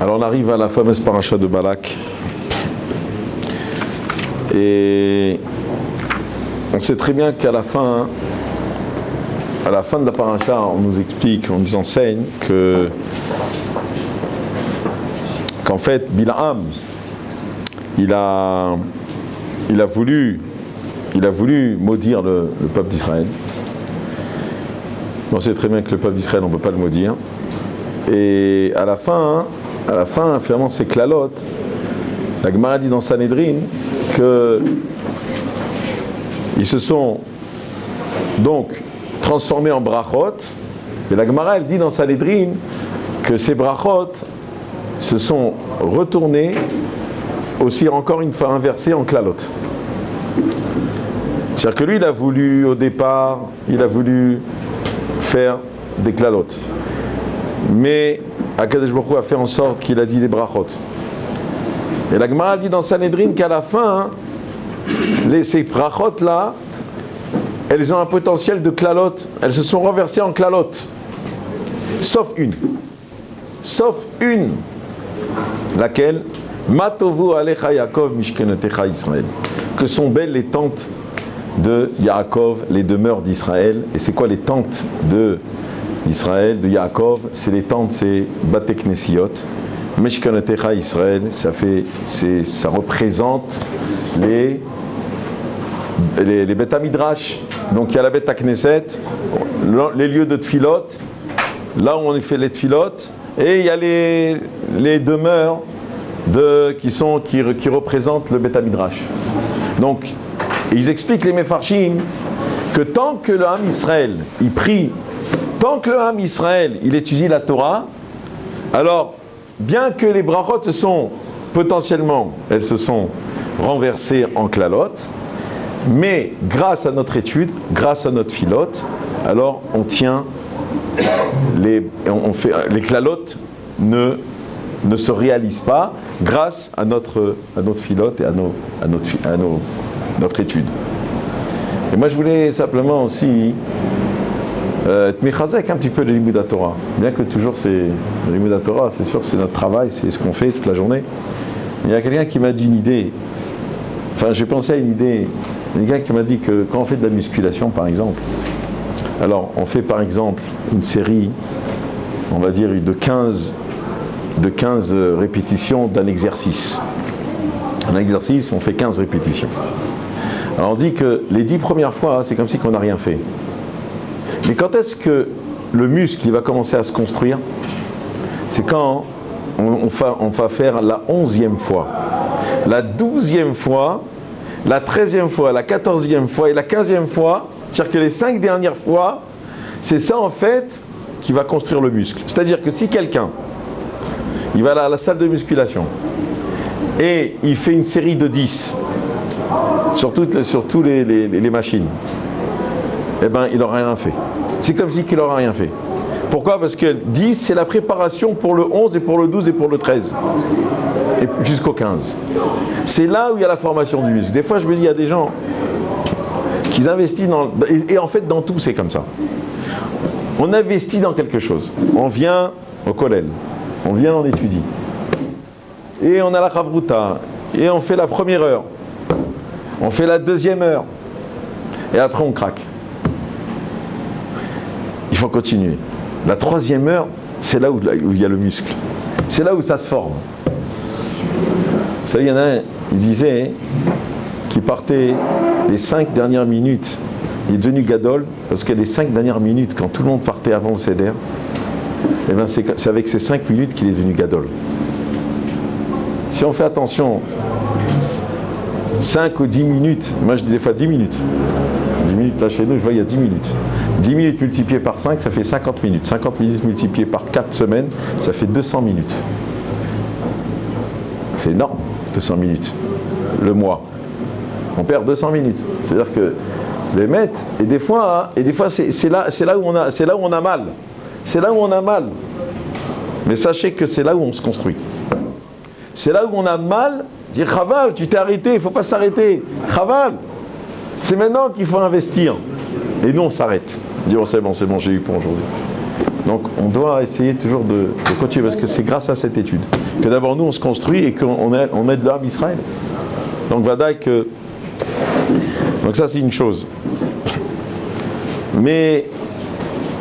Alors on arrive à la fameuse paracha de Balak. Et on sait très bien qu'à la fin de la paracha, on nous explique, on nous enseigne qu'en fait, Bilaam, il a voulu maudire le peuple d'Israël. On sait très bien que le peuple d'Israël, on ne peut pas le maudire. Et à la fin, finalement, c'est Klalot. La Gemara dit dans Sanhedrin qu'ils se sont donc transformés en brachot. Et la Gemara, elle dit dans Sanhedrin que ces brachot se sont retournés aussi encore une fois inversés en Klalot. C'est-à-dire que lui, il a voulu, au départ, faire des Klalot. Mais Akadosh Baruch Hu a fait en sorte qu'il a dit des brachot. Et la Gemara dit dans Sanhedrin qu'à la fin, ces brachot-là, elles ont un potentiel de Klalot. Elles se sont renversées en Klalot. Sauf une. Laquelle? Matovu alecha Yaakov mishkenetecha Israël. Que sont belles les tentes de Yaakov, les demeures d'Israël. Et c'est quoi les tentes d'Israël, de Yaakov? C'est les tentes, c'est Bate Knesiot. Mishkenetecha Israël, ça représente les Beth Midrash. Donc il y a la Beth Knesset, les lieux de Tfilot, là où on fait les Tfilot, et il y a les demeures qui représentent le Beth Midrash. Donc ils expliquent les Mefarshim que tant que le Ham Israël il prie, tant que le Ham Israël il étudie la Torah, alors bien que les brachot elles se sont renversées en Klalot, mais grâce à notre étude, grâce à notre filote, alors on tient les Klalot ne se réalisent pas grâce à notre filote et à notre étude. Et moi je voulais simplement aussi te mechazek un petit peu le Limud HaTorah. Bien que toujours le Limud HaTorah, c'est sûr que c'est notre travail, c'est ce qu'on fait toute la journée. Mais il y a quelqu'un qui m'a dit une idée. Enfin, j'ai pensé à une idée. Il y a quelqu'un qui m'a dit que quand on fait de la musculation, par exemple, alors on fait par exemple une série, on va dire de 15 répétitions d'un exercice. Un exercice, on fait 15 répétitions. Alors on dit que les 10 premières fois, c'est comme si on n'a rien fait. Mais quand est-ce que le muscle il va commencer à se construire? C'est quand on va faire la 11e fois, la 12e fois, la 13e fois, la 14e fois et la 15e fois. C'est-à-dire que les 5 dernières fois, c'est ça en fait qui va construire le muscle. C'est-à-dire que si quelqu'un il va à la salle de musculation et il fait une série de 10 sur toutes les machines, eh ben il n'aura rien fait. C'est comme si il n'aura rien fait. Pourquoi? Parce que 10 c'est la préparation pour le 11 et pour le 12 et pour le 13 et jusqu'au 15. C'est là où il y a la formation du muscle. Des fois je me dis il y a des gens qui investissent et en fait dans tout c'est comme ça. On investit dans quelque chose. On vient au collège, on vient, on étudie. Et on a la chavruta, et on fait la première heure. On fait la deuxième heure. Et après on craque. Il faut continuer. La troisième heure, c'est là où il y a le muscle. C'est là où ça se forme. Vous savez, il y en a un, il disait qu'il partait les 5 dernières minutes. Il est devenu gadol parce que les 5 dernières minutes, quand tout le monde partait avant le seder, eh ben c'est avec ces 5 minutes qu'il est devenu gadol. Si on fait attention, 5 ou 10 minutes, moi je dis des fois 10 minutes. 10 minutes là chez nous, je vois il y a 10 minutes. 10 minutes multipliées par 5, ça fait 50 minutes. 50 minutes multipliées par 4 semaines, ça fait 200 minutes. C'est énorme, 200 minutes. Le mois. On perd 200 minutes. C'est-à-dire que les mettre, et des fois c'est là où on a mal. C'est là où on a mal. Mais sachez que c'est là où on se construit. C'est là où on a mal. Dire Chaval, tu t'es arrêté, il ne faut pas s'arrêter. Chaval, c'est maintenant qu'il faut investir. Et nous on s'arrête. Dire oh, c'est bon, j'ai eu pour aujourd'hui. Donc on doit essayer toujours de continuer, parce que c'est grâce à cette étude que d'abord nous on se construit et qu'on aide l'âme Israël. Donc Vadaï que... Donc ça c'est une chose. Mais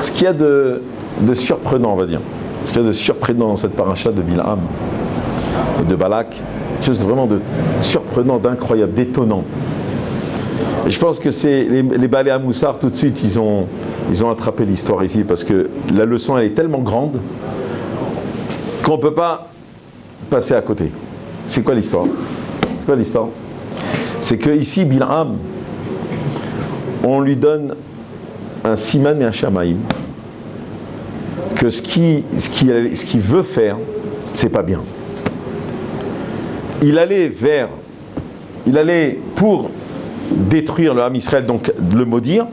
ce qu'il y a de surprenant, on va dire, ce qu'il y a de surprenant dans cette paracha de Bilham et de Balak, quelque chose vraiment de surprenant, d'incroyable, d'étonnant. Et je pense que c'est les Balé à Moussar, tout de suite, ils ont attrapé l'histoire ici, parce que la leçon, elle est tellement grande qu'on ne peut pas passer à côté. C'est quoi l'histoire? C'est quoi l'histoire? C'est que ici, Bilham, on lui donne un siman et un shamaïm, que ce qu'il veut faire, c'est pas bien. Il allait pour détruire le Ham Israël, donc de le maudire.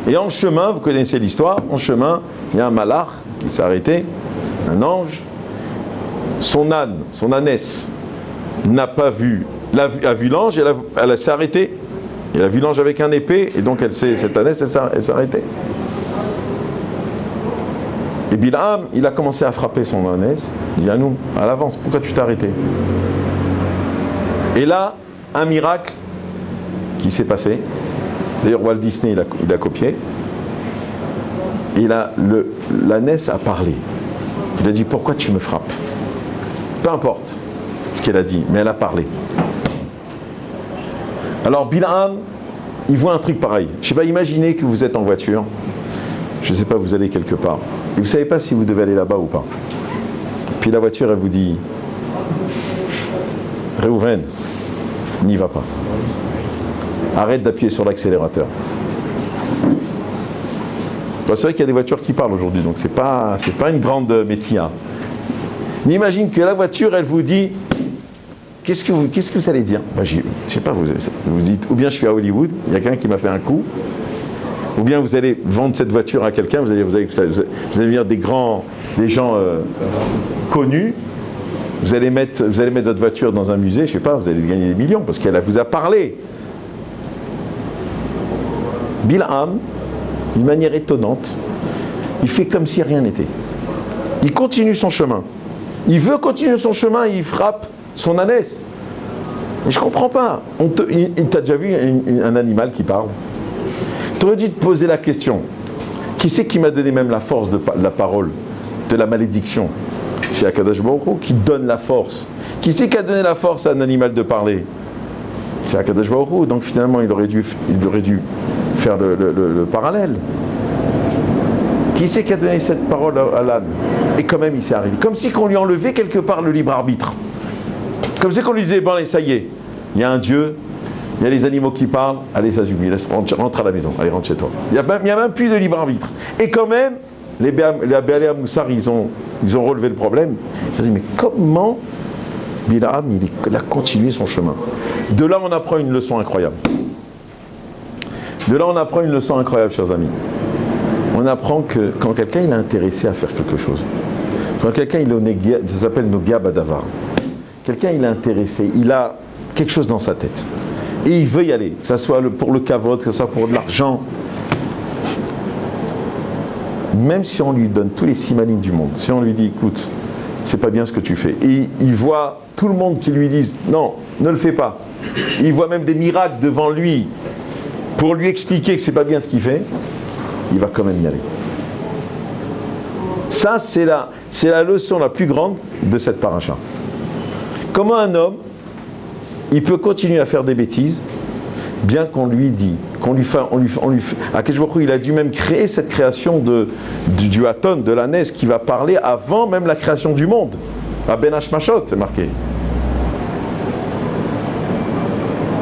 Et en chemin, vous connaissez l'histoire, en chemin, il y a un malach qui s'est arrêté, un ange. Son âne, son ânesse, n'a pas vu, a vu l'ange, et elle s'est arrêtée. Elle a vu l'ange avec un épée, et donc cette ânesse, elle s'est arrêtée. Et Bilham, il a commencé à frapper son ânesse. Il dit à nous, à l'avance, pourquoi tu t'es arrêté? Et là, un miracle qui s'est passé. D'ailleurs, Walt Disney, il a copié. Et l'ânesse a parlé. Il a dit, pourquoi tu me frappes? Peu importe ce qu'elle a dit, mais elle a parlé. Alors, Bilham, il voit un truc pareil. Je ne sais pas, imaginez que vous êtes en voiture. Je ne sais pas, vous allez quelque part. Et vous ne savez pas si vous devez aller là-bas ou pas. Puis la voiture, elle vous dit, Réhouven, n'y va pas. Arrête d'appuyer sur l'accélérateur. Bon, c'est vrai qu'il y a des voitures qui parlent aujourd'hui, donc c'est pas une grande métier. Mais imagine que la voiture, elle vous dit, qu'est-ce que vous allez dire? Je ne sais pas, vous dites, ou bien je suis à Hollywood, il y a quelqu'un qui m'a fait un coup, ou bien vous allez vendre cette voiture à quelqu'un, vous allez venir des gens connus, vous allez mettre votre voiture dans un musée, je ne sais pas, vous allez gagner des millions, parce qu'elle vous a parlé. Bilham, d'une manière étonnante, il fait comme si rien n'était. Il continue son chemin. Il veut continuer son chemin et il frappe son ânesse. Et je ne comprends pas. T'as déjà vu un animal qui parle? Tu aurais dû te poser la question. Qui c'est qui m'a donné même la force de la parole, de la malédiction? C'est Akadosh Baruch Hu qui donne la force. Qui c'est qui a donné la force à un animal de parler? C'est Akadosh Baruch Hu. Donc finalement, il aurait dû faire le parallèle. Qui c'est qui a donné cette parole à l'âne? Et quand même, il s'est arrêté. Comme si qu'on lui enlevait quelque part le libre arbitre. Comme si qu'on lui disait, bon, allez, ça y est, il y a un Dieu, il y a les animaux qui parlent, allez, ça suffit, rentre à la maison, allez, rentre chez toi. Il n'y a même plus de libre arbitre. Et quand même, les Béalé à Moussar, ils ont relevé le problème. Ils se disent, mais comment Bilham, il a continué son chemin? De là, on apprend une leçon incroyable. De là, on apprend une leçon incroyable, chers amis. On apprend que quand quelqu'un il est intéressé à faire quelque chose, quand quelqu'un il est ça s'appelle Nogia Badavar, quelqu'un il est intéressé, il a quelque chose dans sa tête, et il veut y aller, que ce soit pour le kavod, que ce soit pour de l'argent, même si on lui donne tous les simanim du monde, si on lui dit, écoute, c'est pas bien ce que tu fais, et il voit tout le monde qui lui disent, non, ne le fais pas, il voit même des miracles devant lui, pour lui expliquer que c'est pas bien ce qu'il fait, il va quand même y aller. Ça, c'est la leçon la plus grande de cette paracha. Comment un homme, il peut continuer à faire des bêtises, bien qu'on lui dit, Akadosh Baruch Hu, il a dû même créer cette création du Haton, de l'ânesse, qui va parler avant même la création du monde. À Ben Hashmashot, c'est marqué.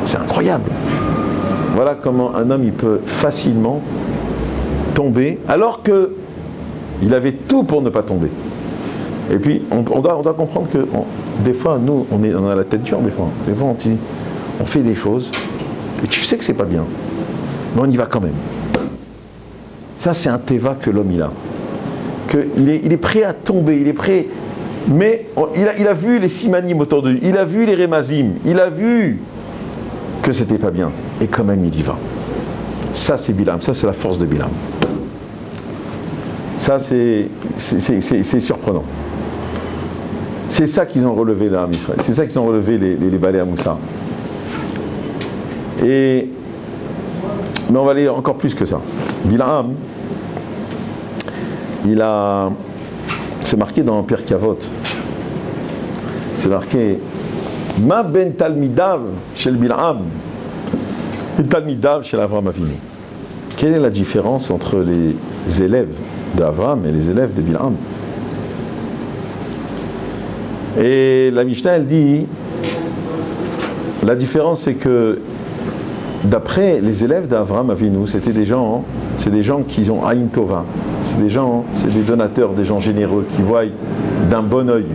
C'est incroyable. Voilà comment un homme, il peut facilement tomber, alors que il avait tout pour ne pas tomber. Et puis, on doit comprendre que des fois, nous, on a la tête dure, des fois on fait des choses, et tu sais que c'est pas bien, mais on y va quand même. Ça, c'est un teva que l'homme, il a. Il est prêt à tomber, il est prêt, mais il a vu les simanim autour de lui, il a vu les remazim, il a vu que c'était pas bien, et quand même, il y va. Ça, c'est Bilham, ça, c'est la force de Bilham. Ça, c'est surprenant. C'est ça qu'ils ont relevé là, Israël. C'est ça qu'ils ont relevé les balais à Moussa. Mais on va aller encore plus que ça. Bil'am, c'est marqué dans Pirkei Avot. C'est marqué Ma ben talmidav shel Bil'am et talmidav shel Avraham Avinu. Quelle est la différence entre les élèves d'Avraham et les élèves de Bil'am? Et la Mishnah, elle dit, la différence c'est que d'après les élèves d'Avraham Avinu, c'est des gens qui ont Aïn Tova, c'est des donateurs, des gens généreux qui voient d'un bon œil.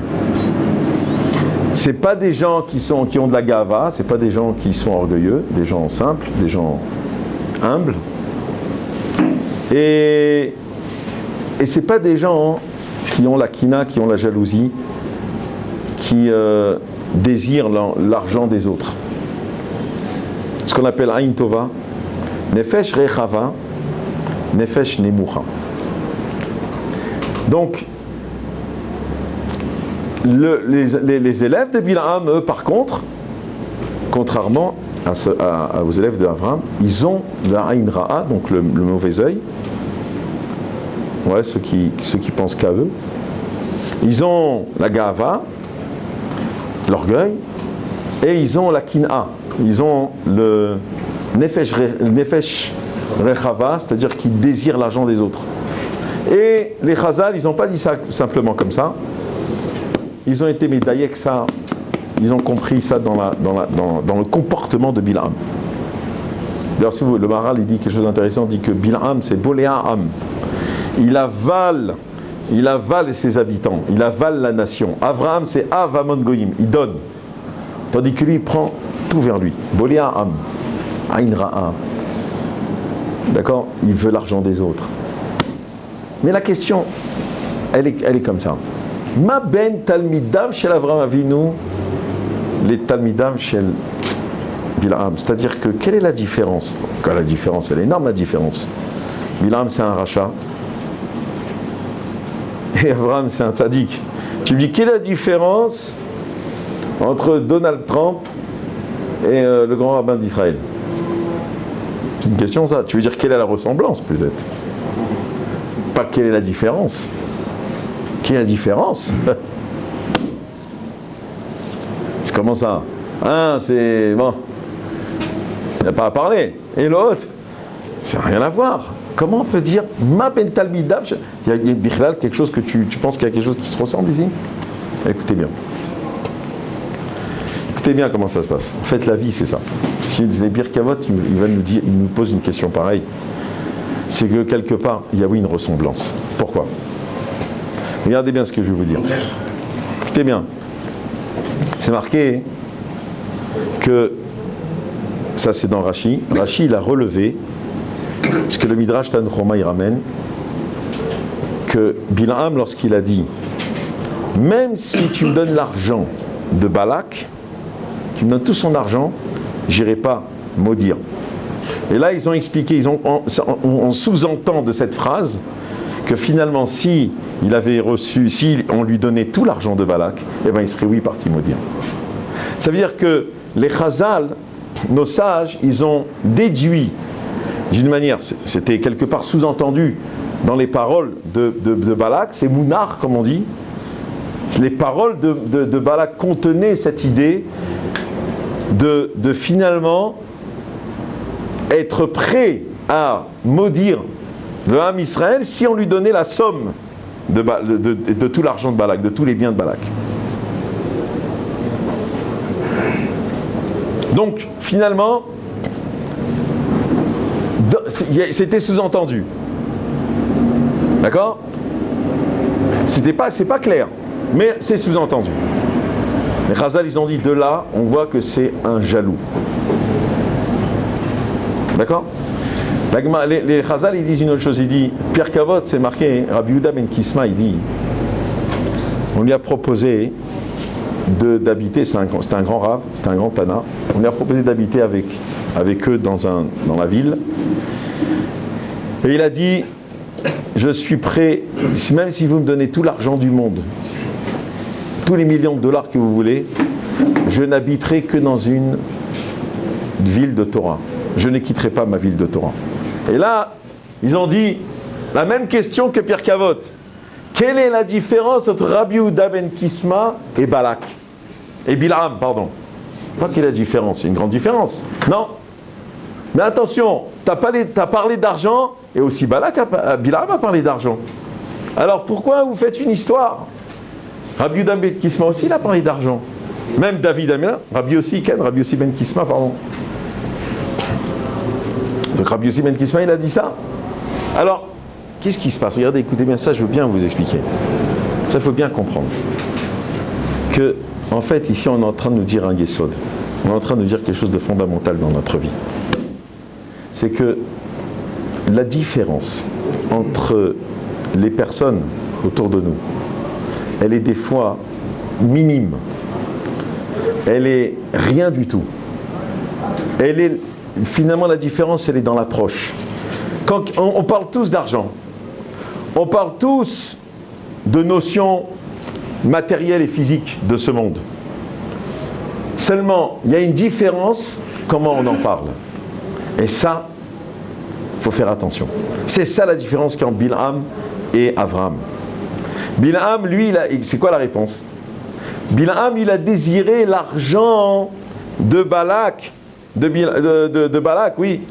C'est pas des gens qui ont de la gava, c'est pas des gens qui sont orgueilleux, des gens simples, des gens humbles. Et c'est pas des gens qui ont la kina, qui ont la jalousie, qui désirent l'argent des autres. Ce qu'on appelle Aïn Tova, Nefesh Rechava, Nefesh Nemucha. Donc, les élèves de Bil'am, eux, par contre, contrairement aux élèves d'Avraham, ils ont le Aïn Ra'a, donc le mauvais œil. Ouais, ceux qui pensent qu'à eux. Ils ont la Gava, l'orgueil, et ils ont la Kin'a. Ils ont le Nefesh Rechava, c'est-à-dire qu'ils désirent l'argent des autres. Et les Chazal, ils n'ont pas dit ça simplement comme ça. Ils ont été médaillés que ça. Ils ont compris ça dans le comportement de Bil'am. D'ailleurs, si le Maharal il dit quelque chose d'intéressant, il dit que Bil'am c'est Boléa Am. Il avale ses habitants, il avale la nation. Avraham c'est Avamon Goyim, il donne. Tandis que lui il prend tout vers lui. Boléa Am, Aïn Ra'a. D'accord? Il veut l'argent des autres. Mais la question, elle est comme ça. Ma ben talmidav shel Avraham Avinu, les talmidav shel Bil'am. C'est-à-dire que quelle est la différence? La différence, elle est énorme la différence. Bil'am c'est un rachat. Et Avraham c'est un tzaddik. Tu me dis quelle est la différence entre Donald Trump et le grand rabbin d'Israël? C'est une question ça. Tu veux dire quelle est la ressemblance peut-être? Pas quelle est la différence. Quelle est la différence? C'est comment ça? C'est bon. Il n'y a pas à parler. Et l'autre, c'est rien à voir. Comment on peut dire Ma ben talmidav? Il y a Bichlal, quelque chose que tu penses qu'il y a quelque chose qui se ressemble ici? Écoutez bien. Écoutez bien comment ça se passe. En fait, la vie, c'est ça. Si les Pirkei Avot, il nous pose une question pareille. C'est que quelque part, il y a oui une ressemblance. Pourquoi? Regardez bien ce que je vais vous dire. Écoutez bien. C'est marqué que, ça c'est dans Rashi. Rashi, il a relevé ce que le Midrash Tanchuma il ramène, que Bil'am, lorsqu'il a dit même si tu me donnes l'argent de Balak, tu me donnes tout son argent, j'irai pas maudire. Et là ils ont expliqué, on sous-entend de cette phrase que finalement si on lui donnait tout l'argent de Balak, eh ben il serait oui parti maudire. Ça veut dire que les Chazal, nos sages, ils ont déduit d'une manière, c'était quelque part sous-entendu dans les paroles de Balak, c'est Mounar comme on dit. Les paroles de Balak contenaient cette idée de finalement être prêt à maudire le Ham Israël si on lui donnait la somme de tout l'argent de Balak, de tous les biens de Balak. Donc finalement, c'était sous-entendu. D'accord? C'est pas clair, mais c'est sous-entendu. Les Chazal, ils ont dit de là, on voit que c'est un jaloux. D'accord? Les Chazal, ils disent une autre chose. Il dit, Pirkei Avot, c'est marqué, Rabbi Yehuda ben Kisma, il dit, on lui a proposé d'habiter, c'est un grand rave, c'est un grand tana, on lui a proposé d'habiter avec eux dans la ville. Et il a dit, je suis prêt, même si vous me donnez tout l'argent du monde, tous les millions de dollars que vous voulez, je n'habiterai que dans une ville de Torah. Je ne quitterai pas ma ville de Torah. Et là, ils ont dit la même question que Pierre Cavotte. Quelle est la différence entre Rabbi Yehuda ben Kisma et Balak? Et Bil'am, pardon. Pas quelle est la différence, c'est une grande différence. Non. Mais attention, tu as parlé d'argent, et aussi Bil'am a parlé d'argent. Alors pourquoi vous faites une histoire? Rabbi Yehuda ben Kisma aussi, il a parlé d'argent. Même David Amela, Rabbi Yossi ben Kisma, pardon. Donc Rabbi Yossi ben Kisma, il a dit ça. Alors, qu'est-ce qui se passe? Regardez, écoutez bien ça, je veux bien vous expliquer. Ça, il faut bien comprendre. Que, en fait, ici, on est en train de nous dire un yesod. On est en train de nous dire quelque chose de fondamental dans notre vie. C'est que la différence entre les personnes autour de nous, elle est des fois minime. Elle est rien du tout. Finalement, la différence, elle est dans l'approche. Quand on parle tous d'argent, on parle tous de notions matérielles et physiques de ce monde. Seulement, il y a une différence, comment on en parle. Et ça, il faut faire attention. C'est ça la différence qu'entre Bil'am et Avraham. Bil'am, lui, c'est quoi la réponse? Bil'am, il a désiré l'argent de Balak, de Balak, oui.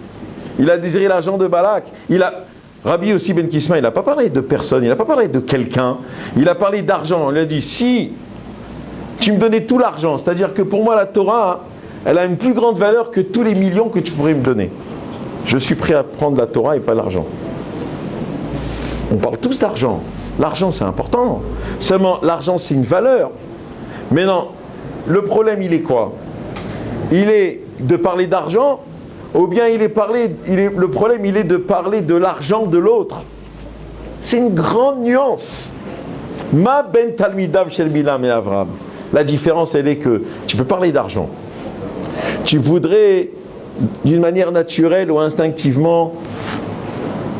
Il a désiré l'argent de Balak. Rabbi Yossi ben Kisma, il n'a pas parlé de personne, il n'a pas parlé de quelqu'un. Il a parlé d'argent. Il a dit, si tu me donnais tout l'argent, c'est-à-dire que pour moi la Torah, elle a une plus grande valeur que tous les millions que tu pourrais me donner. Je suis prêt à prendre la Torah et pas l'argent. On parle tous d'argent. L'argent, c'est important. Seulement, l'argent, c'est une valeur. Mais non, le problème, il est quoi? Il est de parler d'argent, ou bien le problème, il est de parler de l'argent de l'autre. C'est une grande nuance. Ma ben talmidav shel Bil'am et Avraham. La différence, elle est que tu peux parler d'argent. Tu voudrais, d'une manière naturelle ou instinctivement,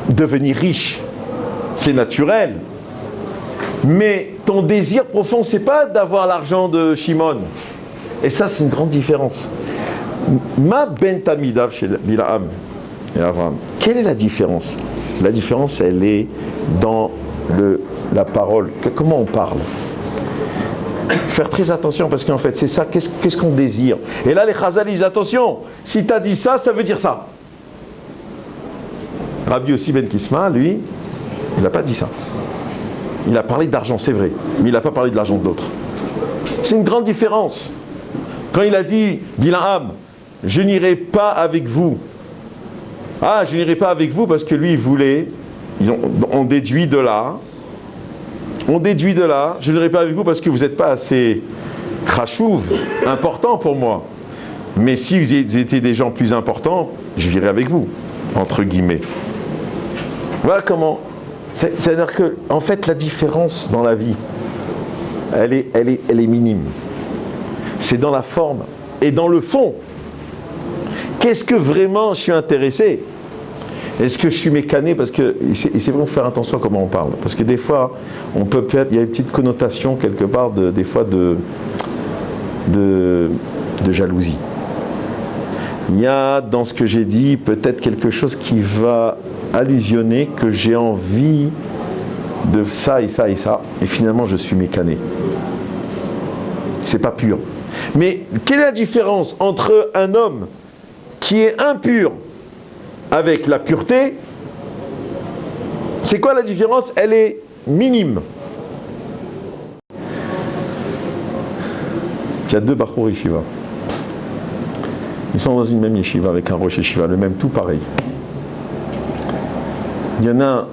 devenir riche. C'est naturel. Mais ton désir profond, c'est pas d'avoir l'argent de Shimon. Et ça, c'est une grande différence. Ma ben talmidav shel Bil'am et Avraham. Quelle est la différence? La différence, elle est dans la parole. Comment on parle? Faire très attention parce qu'en fait, c'est ça. Qu'est-ce qu'on désire? Et là, les Chazal disent attention. Si tu as dit ça, ça veut dire ça. Rabbi Yossi ben Kisma, lui, il n'a pas dit ça. Il a parlé d'argent, c'est vrai, mais il n'a pas parlé de l'argent de l'autre. C'est une grande différence. Quand il a dit, Bil'am, je n'irai pas avec vous. Ah, je n'irai pas avec vous parce que lui, il voulait. On déduit de là. Je n'irai pas avec vous parce que vous n'êtes pas assez krachouv, important pour moi. Mais si vous étiez des gens plus importants, je virai avec vous, entre guillemets. Voilà comment. C'est-à-dire que, en fait, la différence dans la vie, elle est minime. C'est dans la forme et dans le fond. Qu'est-ce que vraiment je suis intéressé? Est-ce que je suis mécané? Parce que, et c'est vraiment faire attention à comment on parle. Parce que des fois, il y a une petite connotation quelque part, des fois, de jalousie. Il y a dans ce que j'ai dit peut-être quelque chose qui va allusionner que j'ai envie de ça et ça et ça, et finalement je suis mécané. C'est pas pur. Mais quelle est la différence entre un homme qui est impur avec la pureté? C'est quoi la différence? Elle est minime. Il y a deux Bachour Yeshiva. Ils sont dans une même yeshiva avec un rosh yeshiva, le même tout pareil. Il y en a un,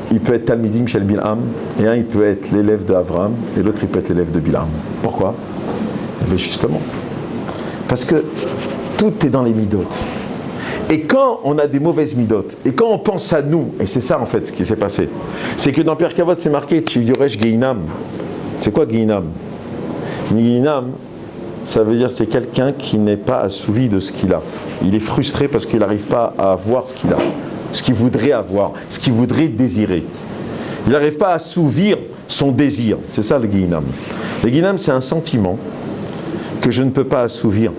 il peut être Talmidim Shel Bil'am, et un il peut être l'élève d'Avraham, et l'autre il peut être l'élève de Bil'am. Pourquoi? Eh bien justement, parce que tout est dans les midotes. Et quand on a des mauvaises midotes, et quand on pense à nous, et c'est ça en fait ce qui s'est passé, c'est que dans Pierre Kavod c'est marqué Yoresh Geinam. C'est quoi Geinam? Geinam, ça veut dire c'est quelqu'un qui n'est pas assouvi de ce qu'il a. Il est frustré parce qu'il n'arrive pas à voir ce qu'il a. ce qu'il voudrait avoir, ce qu'il voudrait désirer. Il n'arrive pas à assouvir son désir. C'est ça le Guinam. Le Guinam, c'est un sentiment que je ne peux pas assouvir.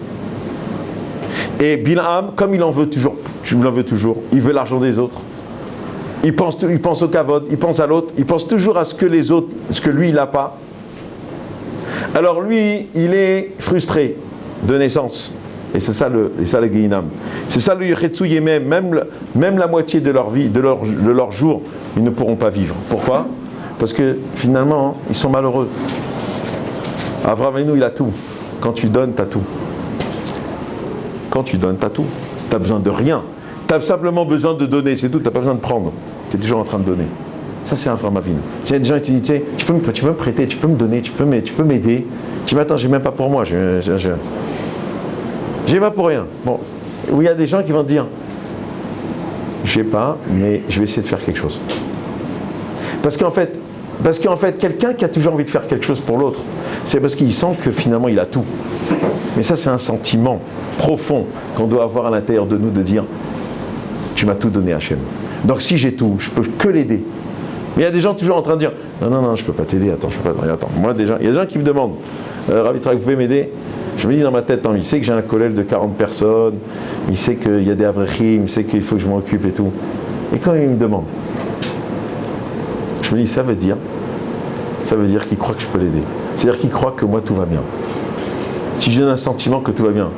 Et Bil'am, comme il en veut toujours, il veut l'argent des autres. Il pense au kavod, il pense à l'autre, il pense toujours à ce que les autres, ce que lui il n'a pas. Alors lui, il est frustré de naissance. Et c'est ça le Guinam. C'est ça le Yechetsu Yemem. Même la moitié de leur vie, de leur jour, ils ne pourront pas vivre. Pourquoi? Parce que finalement, ils sont malheureux. Avraham Avinu, il a tout. Quand tu donnes, tu as tout. Quand tu donnes, tu as tout. Tu n'as besoin de rien. Tu as simplement besoin de donner, c'est tout. Tu n'as pas besoin de prendre. Tu es toujours en train de donner. Ça, c'est Avraham Avinu. Il y a des gens qui te disent, tu peux me prêter, tu peux me donner, tu peux m'aider. Tu dis, attends, j'ai même pas pour moi. J'ai pas pour rien. Bon, où il y a des gens qui vont te dire, j'ai pas, mais je vais essayer de faire quelque chose. Parce qu'en fait, quelqu'un qui a toujours envie de faire quelque chose pour l'autre, c'est parce qu'il sent que finalement il a tout. Mais ça, c'est un sentiment profond qu'on doit avoir à l'intérieur de nous de dire, tu m'as tout donné, Hachem. Donc si j'ai tout, je peux que l'aider. Mais il y a des gens toujours en train de dire, non, je peux pas t'aider, attends, Moi déjà, il y a des gens qui me demandent, Rav Yitzhak, vous pouvez m'aider? Je me dis dans ma tête, il sait que j'ai un collège de 40 personnes, il sait qu'il y a des avrechim, il sait qu'il faut que je m'en occupe et tout. Et quand il me demande, je me dis, ça veut dire qu'il croit que je peux l'aider. C'est-à-dire qu'il croit que moi tout va bien. Si je donne un sentiment que tout va bien,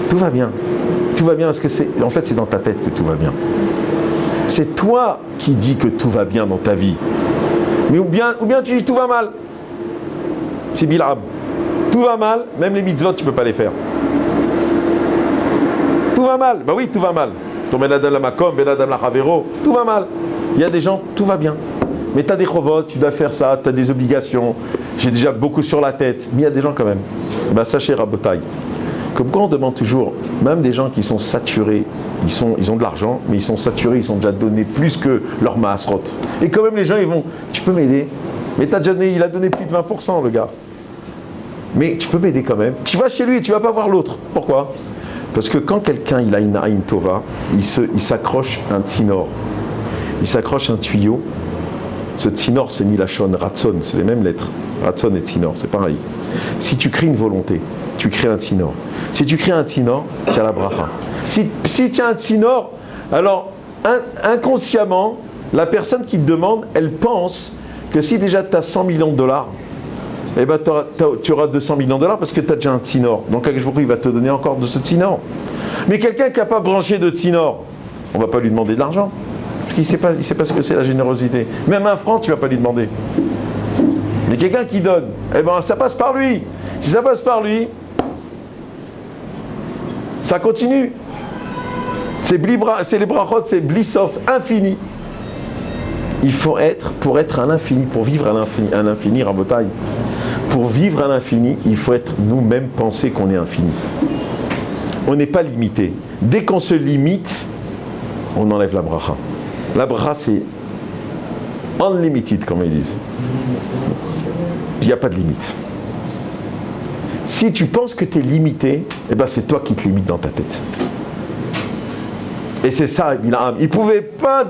tout va bien. Tout va bien parce que c'est dans ta tête que tout va bien. C'est toi qui dis que tout va bien dans ta vie. Mais ou bien tu dis tout va mal. C'est Bil'am. Tout va mal, même les mitzvot, tu ne peux pas les faire. Tout va mal. Bah oui, tout va mal. Ton ben adam la makom, ben adam la chavero, tout va mal. Il y a des gens, tout va bien. Mais tu as des chovot, tu dois faire ça, tu as des obligations. J'ai déjà beaucoup sur la tête. Mais il y a des gens quand même. Sachez, Rabotai, comme quand on demande toujours, même des gens qui sont saturés, ils ont de l'argent, mais ils sont saturés, ils sont déjà donnés plus que leur maasrot. Et quand même les gens, ils vont, tu peux m'aider? Mais il a donné plus de 20%, le gars. Mais tu peux m'aider quand même. Tu vas chez lui et tu ne vas pas voir l'autre. Pourquoi? Parce que quand quelqu'un il a une aïn tova, il s'accroche un tsinor. Il s'accroche un tuyau. Ce tsinor, c'est milachon, ratson, c'est les mêmes lettres. Ratson et tsinor, c'est pareil. Si tu crées une volonté, tu crées un tsinor. Si tu crées un tsinor, tu as la bracha. Si tu as un tsinor, alors inconsciemment, la personne qui te demande, elle pense que si déjà tu as 100 millions de dollars, eh ben, tu auras 200 millions de dollars parce que tu as déjà un tsinor. Donc il va te donner encore de ce tsinor. Mais quelqu'un qui n'a pas branché de tsinor, on ne va pas lui demander de l'argent. Parce qu'il ne sait pas ce que c'est la générosité. Même un franc, tu ne vas pas lui demander. Mais quelqu'un qui donne, eh ben, ça passe par lui. Si ça passe par lui, ça continue. C'est les brachot, c'est blissof, infini. Il faut pour être à l'infini, pour vivre à l'infini, Rabotai. Pour vivre à l'infini, il faut être nous-mêmes penser qu'on est infini. On n'est pas limité. Dès qu'on se limite, on enlève la bracha. La bracha, c'est unlimited, comme ils disent. Il n'y a pas de limite. Si tu penses que tu es limité, eh ben c'est toi qui te limites dans ta tête. Et c'est ça, Bil'am. Il ne pouvait pas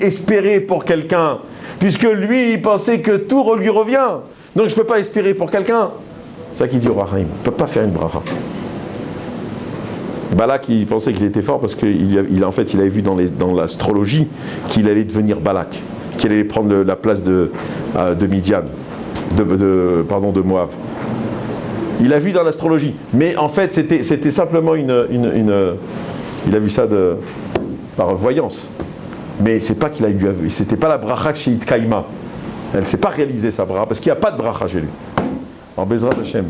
espérer pour quelqu'un, puisque lui, il pensait que tout lui revient. Donc je ne peux pas espérer pour quelqu'un. C'est ça qu'il dit au Rahim. Il ne peut pas faire une bracha. Balak, il pensait qu'il était fort parce qu'il avait vu dans l'astrologie qu'il allait devenir Balak, qu'il allait prendre la place de Midian, de Moab. Il a vu dans l'astrologie. Mais en fait, c'était simplement il a vu ça par voyance. Mais c'est pas qu'il a vu. C'était pas la bracha chez Itkaïma. Elle ne s'est pas réalisée, sa bracha, parce qu'il n'y a pas de bracha chez lui. En Bezrat Hashem,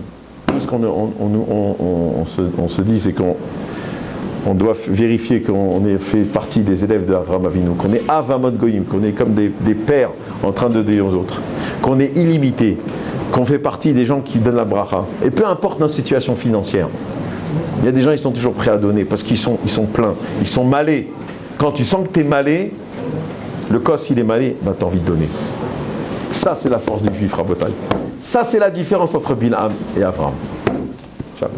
tout ce qu'on se dit, c'est qu'on doit vérifier qu'on ait fait partie des élèves d'Avraham Avinu, qu'on est Avamot Goyim, qu'on est comme des pères en train de dire aux autres, qu'on est illimité, qu'on fait partie des gens qui donnent la bracha. Et peu importe notre situation financière, il y a des gens qui sont toujours prêts à donner parce qu'ils sont pleins, ils sont malés. Quand tu sens que tu es malé, le cos il est malé, ben, tu as envie de donner. Ça c'est la force du juif, Rabotai. Ça c'est la différence entre Bil'am et Avraham. Ciao.